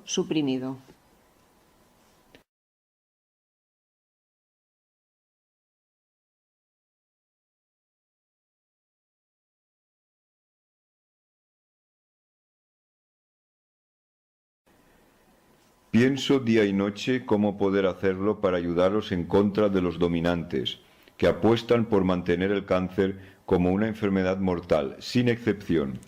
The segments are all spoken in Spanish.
Suprimido. Pienso día y noche cómo poder hacerlo para ayudaros en contra de los dominantes, que apuestan por mantener el cáncer como una enfermedad mortal, sin excepción.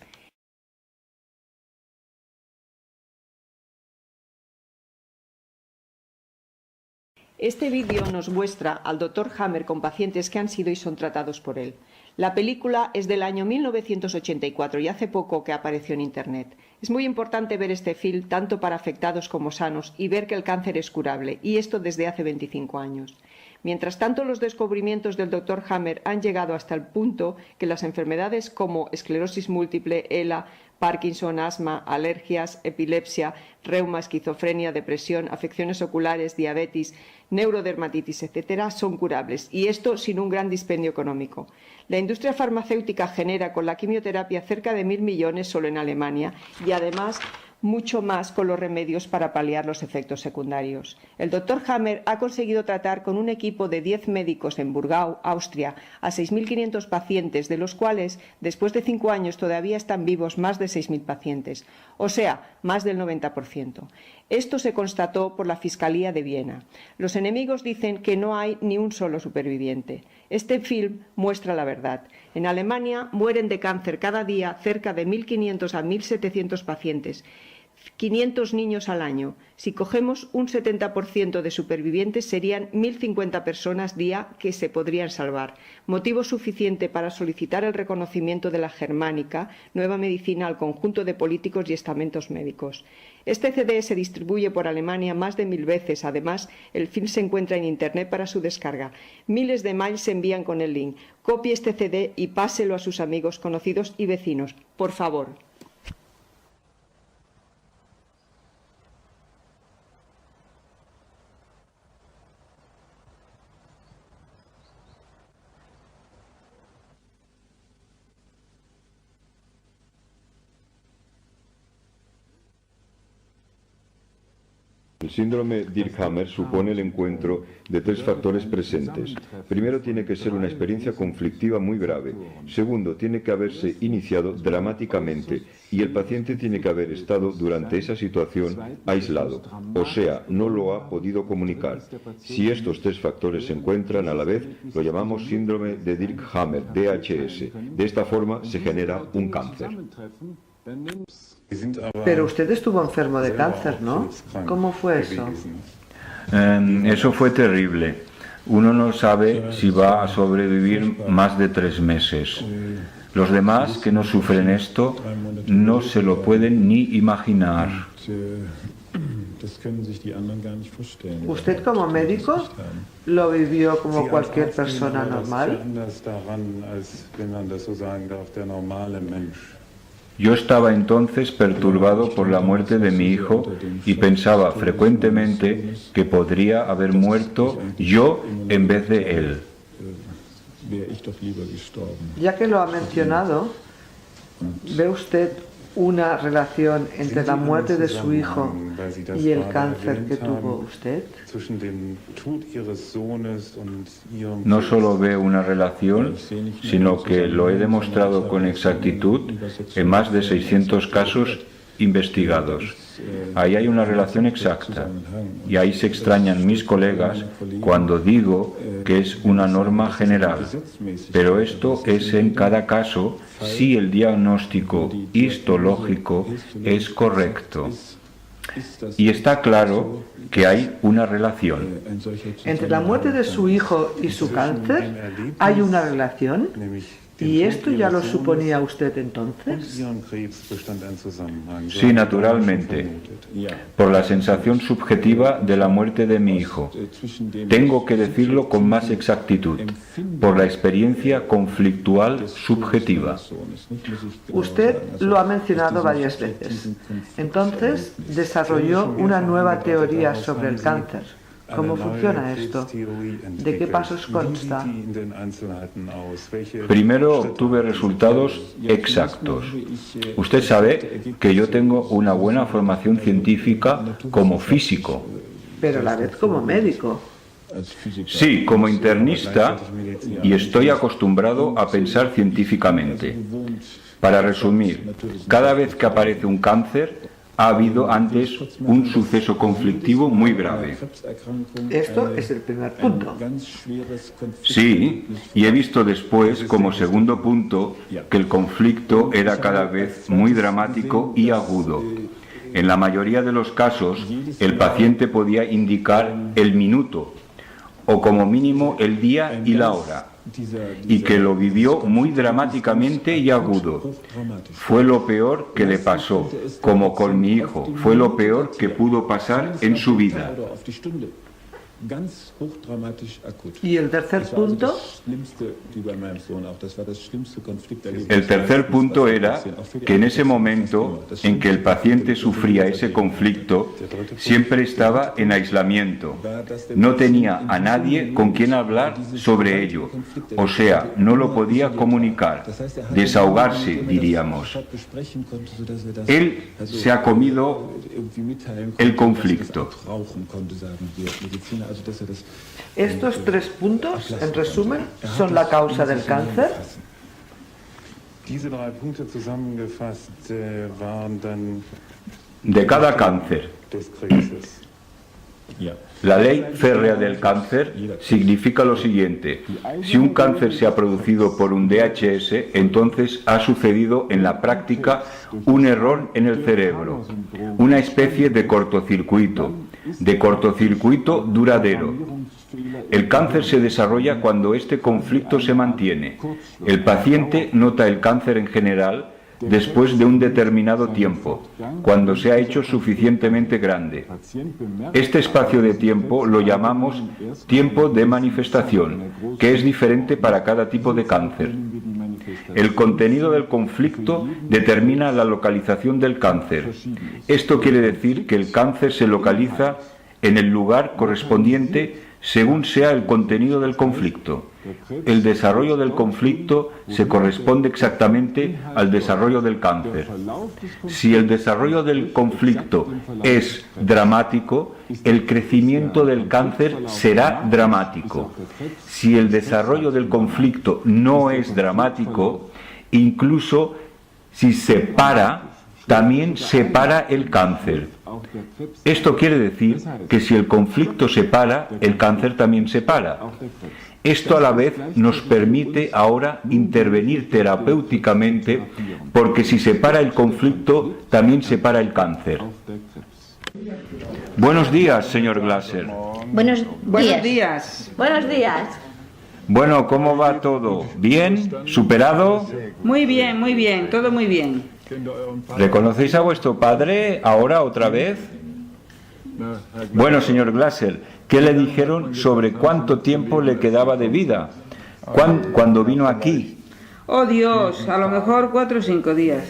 Este vídeo nos muestra al Dr. Hammer con pacientes que han sido y son tratados por él. La película es del año 1984 y hace poco que apareció en Internet. Es muy importante ver este film tanto para afectados como sanos y ver que el cáncer es curable, y esto desde hace 25 años. Mientras tanto, los descubrimientos del Dr. Hammer han llegado hasta el punto que las enfermedades como esclerosis múltiple, ELA, Parkinson, asma, alergias, epilepsia, reuma, esquizofrenia, depresión, afecciones oculares, diabetes, neurodermatitis, etc., son curables, y esto sin un gran dispendio económico. La industria farmacéutica genera con la quimioterapia cerca de 1.000 millones solo en Alemania, y además mucho más con los remedios para paliar los efectos secundarios. El Dr. Hammer ha conseguido tratar con un equipo de 10 médicos en Burgau, Austria, a 6.500 pacientes, de los cuales, después de 5 años, todavía están vivos más de 6.000 pacientes, o sea, más del 90%. Esto se constató por la Fiscalía de Viena. Los enemigos dicen que no hay ni un solo superviviente. Este film muestra la verdad. En Alemania mueren de cáncer cada día cerca de 1.500 a 1.700 pacientes, 500 niños al año. Si cogemos un 70% de supervivientes, serían 1.050 personas día que se podrían salvar. Motivo suficiente para solicitar el reconocimiento de la Germánica, Nueva Medicina, al conjunto de políticos y estamentos médicos. Este CD se distribuye por Alemania más de 1000 veces. Además, el film se encuentra en Internet para su descarga. Miles de mails se envían con el link. Copie este CD y páselo a sus amigos, conocidos y vecinos. Por favor. El síndrome Dirkhammer supone el encuentro de 3 factores presentes. Primero, tiene que ser una experiencia conflictiva muy grave. Segundo, tiene que haberse iniciado dramáticamente y el paciente tiene que haber estado durante esa situación aislado, o sea, no lo ha podido comunicar. Si estos 3 factores se encuentran a la vez, lo llamamos síndrome de Dirkhammer, DHS. De esta forma se genera un cáncer. Pero usted estuvo enfermo de cáncer, ¿no? ¿Cómo fue eso? Eso fue terrible. Uno no sabe si va a sobrevivir más de 3 meses. Los demás que no sufren esto no se lo pueden ni imaginar. ¿Usted como médico lo vivió como cualquier persona normal? Yo estaba entonces perturbado por la muerte de mi hijo y pensaba frecuentemente que podría haber muerto yo en vez de él. Ya que lo ha mencionado, ¿ve usted una relación entre la muerte de su hijo y el cáncer que tuvo usted? No solo veo una relación, sino que lo he demostrado con exactitud en más de 600 casos investigados. Ahí hay una relación exacta, y ahí se extrañan mis colegas cuando digo que es una norma general. Pero esto es en cada caso si el diagnóstico histológico es correcto. Y está claro que hay una relación. ¿Entre la muerte de su hijo y su cáncer hay una relación? ¿Y esto ya lo suponía usted entonces? Sí, naturalmente, por la sensación subjetiva de la muerte de mi hijo. Tengo que decirlo con más exactitud, por la experiencia conflictual subjetiva. Usted lo ha mencionado varias veces. Entonces, desarrolló una nueva teoría sobre el cáncer. ¿Cómo funciona esto? ¿De qué pasos consta? Primero obtuve resultados exactos. Usted sabe que yo tengo una buena formación científica como físico. Pero a la vez como médico. Sí, como internista, y estoy acostumbrado a pensar científicamente. Para resumir, cada vez que aparece un cáncer, ha habido antes un suceso conflictivo muy grave. Esto es el primer punto. Sí, y he visto después, como segundo punto, que el conflicto era cada vez muy dramático y agudo. En la mayoría de los casos, el paciente podía indicar el minuto, o como mínimo el día y la hora, y que lo vivió muy dramáticamente y agudo. Fue lo peor que le pasó, como con mi hijo, fue lo peor que pudo pasar en su vida. ¿Y el tercer punto? El tercer punto era que en ese momento en que el paciente sufría ese conflicto, siempre estaba en aislamiento. No tenía a nadie con quien hablar sobre ello. O sea, no lo podía comunicar, desahogarse, diríamos. Él se ha comido el conflicto. Estos tres puntos, en resumen, son la causa del cáncer. De cada cáncer. La ley férrea del cáncer significa lo siguiente: si un cáncer se ha producido por un DHS, entonces ha sucedido en la práctica un error en el cerebro, una especie de cortocircuito duradero. El cáncer se desarrolla cuando este conflicto se mantiene. El paciente nota el cáncer en general después de un determinado tiempo, cuando se ha hecho suficientemente grande. Este espacio de tiempo lo llamamos tiempo de manifestación, que es diferente para cada tipo de cáncer. El contenido del conflicto determina la localización del cáncer. Esto quiere decir que el cáncer se localiza en el lugar correspondiente según sea el contenido del conflicto. El desarrollo del conflicto se corresponde exactamente al desarrollo del cáncer. Si el desarrollo del conflicto es dramático, el crecimiento del cáncer será dramático. Si el desarrollo del conflicto no es dramático, incluso si se para, también se para el cáncer. Esto quiere decir que si el conflicto se para, el cáncer también se para. Esto a la vez nos permite ahora intervenir terapéuticamente, porque si se para el conflicto, también se para el cáncer. Buenos días, señor Glasser. Buenos días. Buenos días. Bueno, ¿cómo va todo? ¿Bien? ¿Superado? Muy bien, todo muy bien. ¿Reconocéis a vuestro padre ahora otra vez? Bueno, señor Glasser, ¿qué le dijeron sobre cuánto tiempo le quedaba de vida cuando vino aquí? Oh Dios, a lo mejor 4 o 5 días.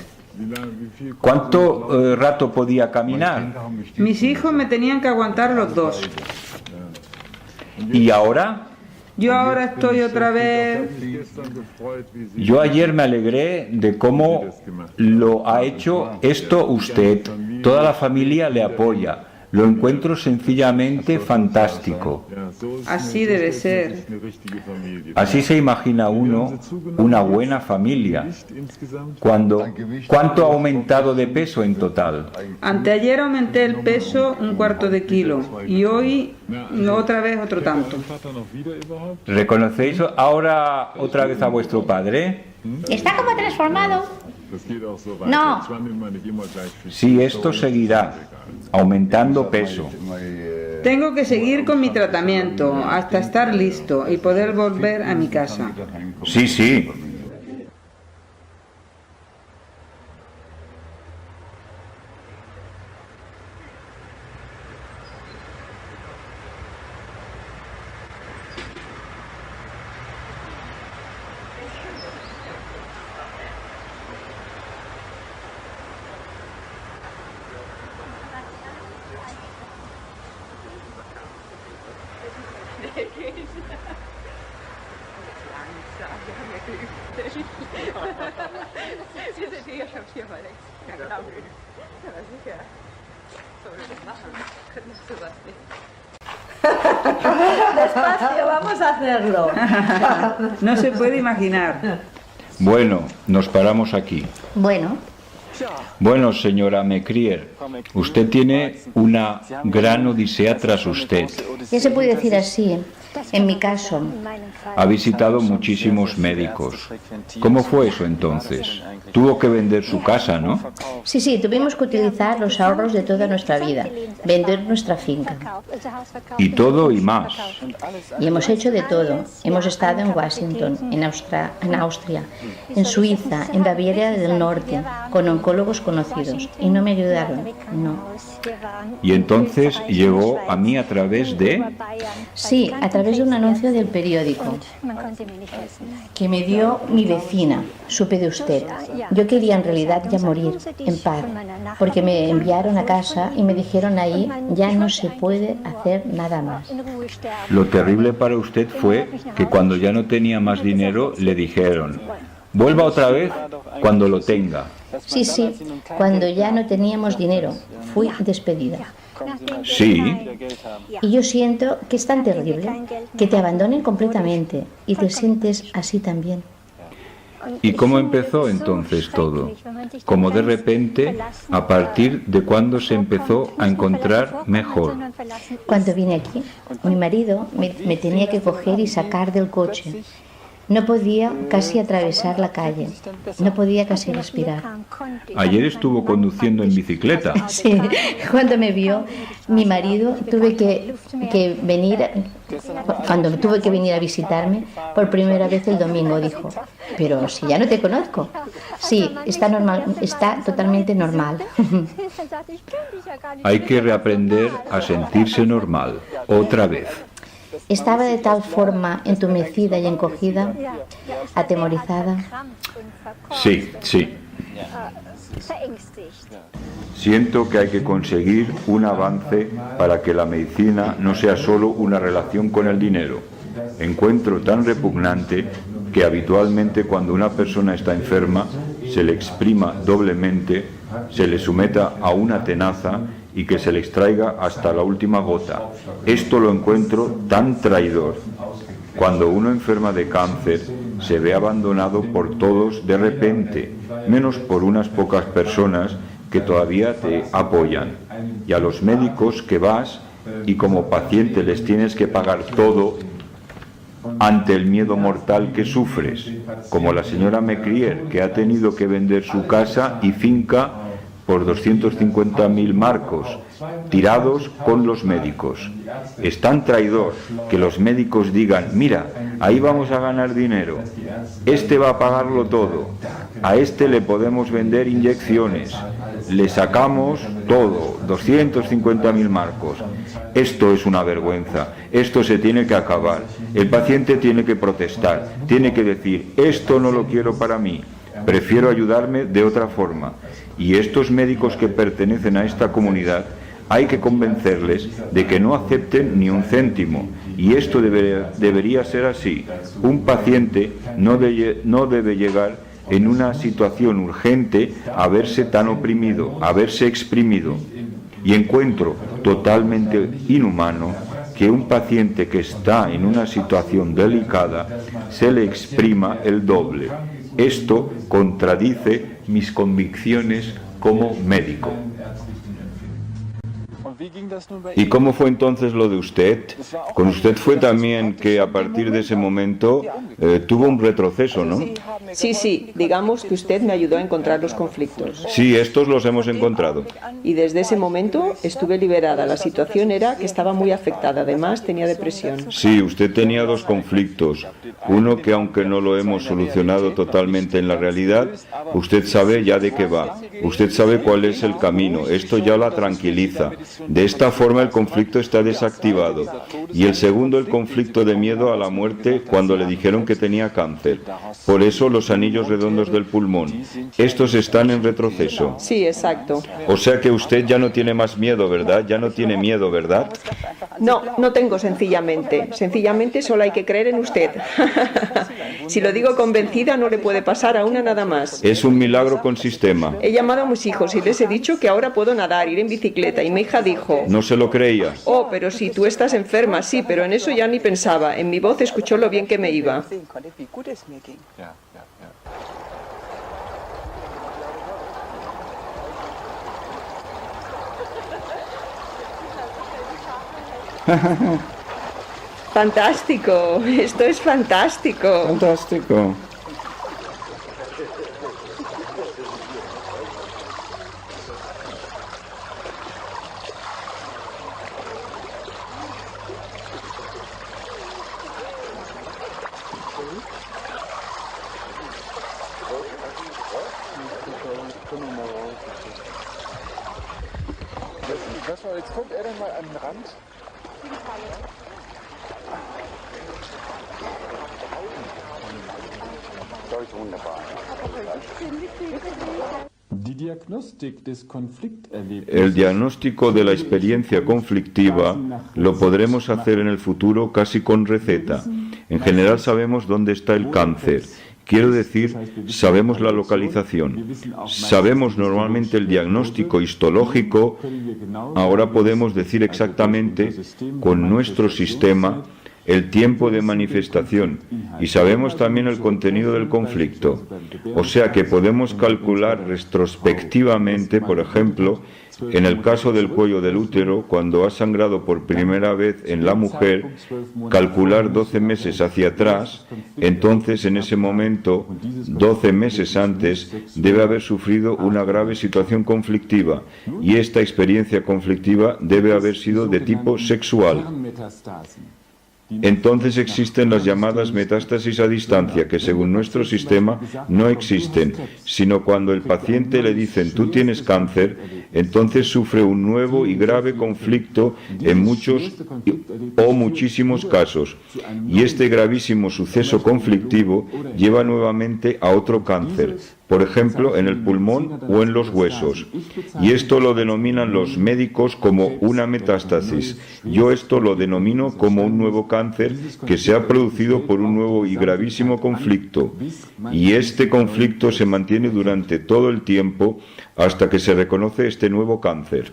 ¿Cuánto rato podía caminar? Mis hijos me tenían que aguantar los dos. ¿Y ahora? Yo ahora estoy otra vez... Yo ayer me alegré de cómo lo ha hecho esto usted. Toda la familia le apoya. Lo encuentro sencillamente fantástico. Así debe ser. Así se imagina uno una buena familia. ¿Cuánto ha aumentado de peso en total? Anteayer aumenté el peso 1/4 de kilo y hoy otra vez otro tanto. ¿Reconocéis ahora otra vez a vuestro padre? ¿Está como transformado? No. Sí, esto seguirá, aumentando peso. Tengo que seguir con mi tratamiento hasta estar listo y poder volver a mi casa. Sí, sí. Despacio, vamos a hacerlo. No se puede imaginar. Bueno, nos paramos aquí. Bueno, Bueno, señora Mecrier, usted tiene una gran odisea tras usted. ya se puede decir así. En mi caso, Ha visitado muchísimos médicos. ¿Cómo fue eso entonces? Tuvo que vender su casa, ¿no? sí, tuvimos que utilizar los ahorros de toda nuestra vida, vender nuestra finca. Y todo y más. Y hemos hecho de todo. Hemos estado en Washington, en Austria, en Suiza, en Baviera del Norte, con oncólogos conocidos. Y no me ayudaron, no. Y entonces llegó a mí a través de... Sí, a través de un anuncio del periódico que me dio mi vecina. Supe de usted. Yo quería en realidad ya morir en paz, porque me enviaron a casa y me dijeron ahí ya no se puede hacer nada más. Lo terrible para usted fue que cuando ya no tenía más dinero le dijeron, vuelva otra vez cuando lo tenga. Sí, cuando ya no teníamos dinero, fui despedida. Sí, Y yo siento que es tan terrible que te abandonen completamente y te sientes así también. ¿y cómo empezó entonces todo? Como de repente, a partir de cuando se empezó a encontrar mejor. Cuando vine aquí, mi marido me tenía que coger y sacar del coche. No podía casi atravesar la calle, no podía casi respirar. Ayer estuvo conduciendo en bicicleta. Sí, cuando me vio, mi marido cuando tuve que venir a visitarme por primera vez el domingo, dijo, pero si ya no te conozco. Sí, está totalmente normal. Hay que reaprender a sentirse normal, otra vez. Estaba de tal forma entumecida y encogida, atemorizada. Sí. Siento que hay que conseguir un avance para que la medicina no sea solo una relación con el dinero. Encuentro tan repugnante que habitualmente cuando una persona está enferma se le exprima doblemente, se le someta a una tenaza y que se le extraiga hasta la última gota. Esto lo encuentro tan traidor. Cuando uno enferma de cáncer, se ve abandonado por todos de repente, menos por unas pocas personas que todavía te apoyan. Y a los médicos que vas y como paciente les tienes que pagar todo ante el miedo mortal que sufres, como la señora Mecrier, que ha tenido que vender su casa y finca por 250.000 marcos, tirados con los médicos. Es tan traidor que los médicos digan, mira, ahí vamos a ganar dinero, este va a pagarlo todo, a este le podemos vender inyecciones, le sacamos todo, 250.000 marcos. Esto es una vergüenza, esto se tiene que acabar, el paciente tiene que protestar, tiene que decir, esto no lo quiero para mí, prefiero ayudarme de otra forma. Y estos médicos que pertenecen a esta comunidad hay que convencerles de que no acepten ni un céntimo. Y esto debería ser así. Un paciente no debe llegar en una situación urgente a verse tan oprimido, a verse exprimido. Y encuentro totalmente inhumano que un paciente que está en una situación delicada se le exprima el doble. Esto contradice mis convicciones como médico. ¿Y cómo fue entonces lo de usted? Con usted fue también que a partir de ese momento tuvo un retroceso, ¿no? Sí, digamos que usted me ayudó a encontrar los conflictos. Sí, estos los hemos encontrado. Y desde ese momento estuve liberada. La situación era que estaba muy afectada, además tenía depresión. Sí, usted tenía dos conflictos. Uno que aunque no lo hemos solucionado totalmente en la realidad, usted sabe ya de qué va. Usted sabe cuál es el camino. Esto ya la tranquiliza. De esta forma el conflicto está desactivado. Y el segundo, el conflicto de miedo a la muerte cuando le dijeron que tenía cáncer. Por eso los anillos redondos del pulmón. Estos están en retroceso. Sí, exacto. O sea que usted ya no tiene más miedo, ¿verdad? Ya no tiene miedo, ¿verdad? No, no tengo sencillamente. Sencillamente solo hay que creer en usted. Si lo digo convencida, no le puede pasar a una nada más. Es un milagro con sistema. He llamado a mis hijos y les he dicho que ahora puedo nadar, ir en bicicleta, y mi hija dijo: No se lo creía. oh, pero si tú estás enferma, sí, pero en eso ya ni pensaba. En mi voz escuchó lo bien que me iba. Fantástico, esto es fantástico. Fantástico. Jetzt kommt er dann mal an den Rand. El diagnóstico de la experiencia conflictiva lo podremos hacer en el futuro casi con receta. En general sabemos dónde está el cáncer. Quiero decir, sabemos la localización. Sabemos normalmente el diagnóstico histológico. Ahora podemos decir exactamente con nuestro sistema el tiempo de manifestación y sabemos también el contenido del conflicto. O sea que podemos calcular retrospectivamente, por ejemplo, en el caso del cuello del útero, cuando ha sangrado por primera vez en la mujer, calcular 12 meses hacia atrás, entonces en ese momento, 12 meses antes, debe haber sufrido una grave situación conflictiva y esta experiencia conflictiva debe haber sido de tipo sexual. Entonces existen las llamadas metástasis a distancia, que según nuestro sistema no existen, sino cuando el paciente le dicen tú tienes cáncer, entonces sufre un nuevo y grave conflicto en muchos o muchísimos casos. Y este gravísimo suceso conflictivo lleva nuevamente a otro cáncer, por ejemplo en el pulmón o en los huesos. Y esto lo denominan los médicos como una metástasis. Yo esto lo denomino como un nuevo cáncer que se ha producido por un nuevo y gravísimo conflicto. Y este conflicto se mantiene durante todo el tiempo hasta que se reconoce este nuevo cáncer.